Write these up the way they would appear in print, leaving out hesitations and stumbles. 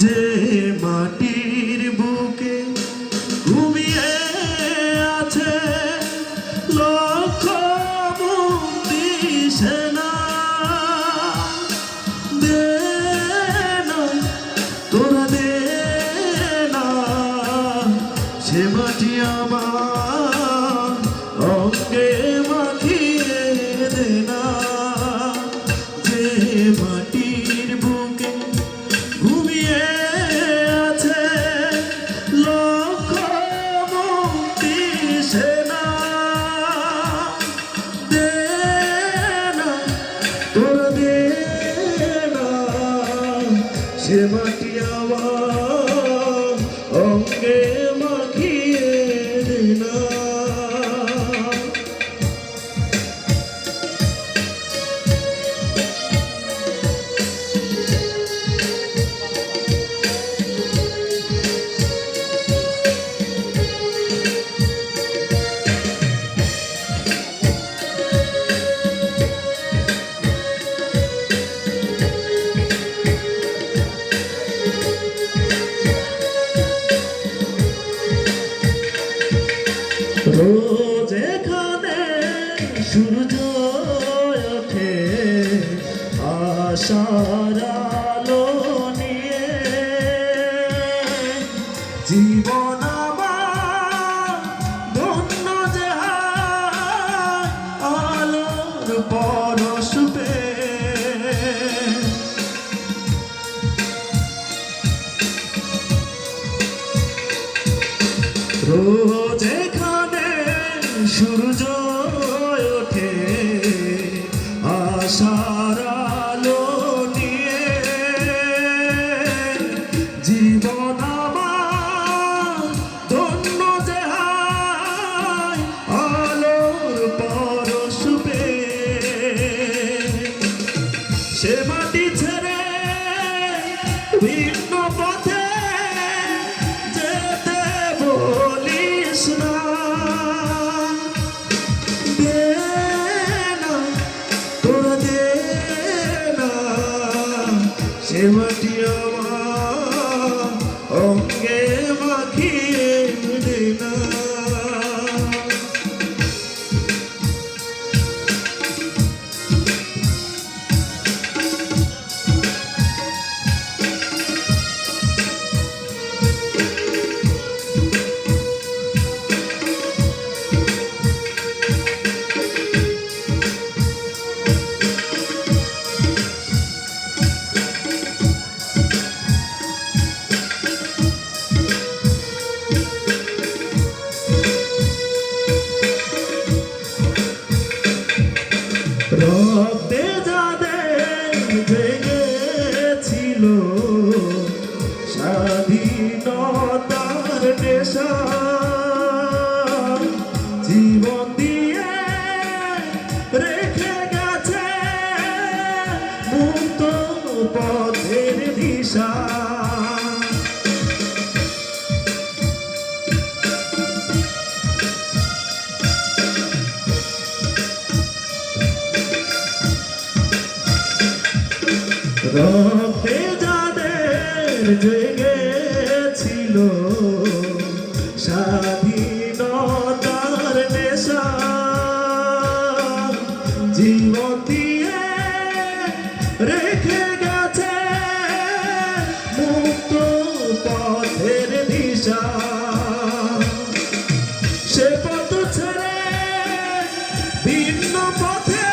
যে মাটির বুকে ঘুমিয়ে আছে লক্ষ মুক্তি সেনা, দে না তোরা দে না সে মাটি আমার অঙ্গে মাখিয়ে দে না। যে মাটির বুকে ঘুমিয়ে আছে লক্ষ মুক্তি সেনা, দে না তোরা দে না সে মাটি আমার অঙ্গে মাখিয়ে দে না। রোজ এখানে সূর্য ওঠে আশার আলো নিয়ে, জীবন আমার ধন্য যে আলোর পরশ পেয়ে। রোজ এখানে সূর্য ওঠে আশার আলো নিয়ে, জীবন আমার ধন্য যে আলোর পরশ পেয়ে। সে মাটি ছেড়ে ভিন্ন পথে যেতে বলিস না, দে না তোরা দে না সে মাটি আমার অঙ্গে মাখিয়ে দে না। রক্তে যাদের জেগেছিল স্বাধীনতার নেশা, জীবন দিয়ে রেখে গেছে মুক্ত পথের দিশা। রক্তে যাদের জেগেছিল স্বাধীনতার নেশা, জীবন দিয়ে রেখে গেছে মুক্ত পথের দিশা। সে পথ ছেড়ে ভিন্ন পথে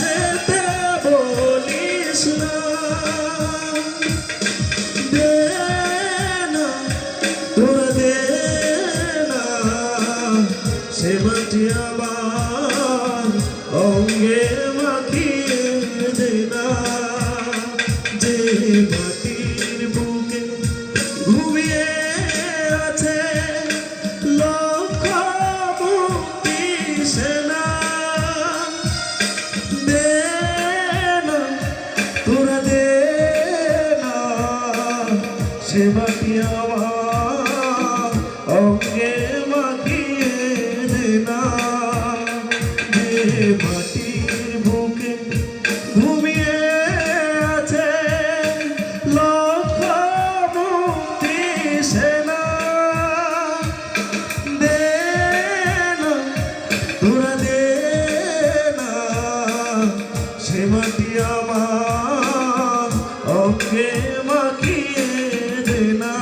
যেতে বলিস না, দে না তোরা দে না সে মাটি আমার অঙ্গে মাখিয়ে দে না। যে মাটির বুকে ঘুমিয়ে আছে লক্ষ মুক্তি সেনা, সে মাটি আমার অঙ্গে মাখিয়ে দে না। যে মাটির বুকে ঘুমিয়ে আছে লক্ষ মুক্তি সেনা, দে না তোরা দে না সে মাটি আমার অঙ্গে মাখিয়ে দে না।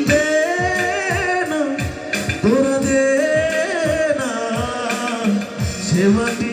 দে না তোরা দে না সে মাটি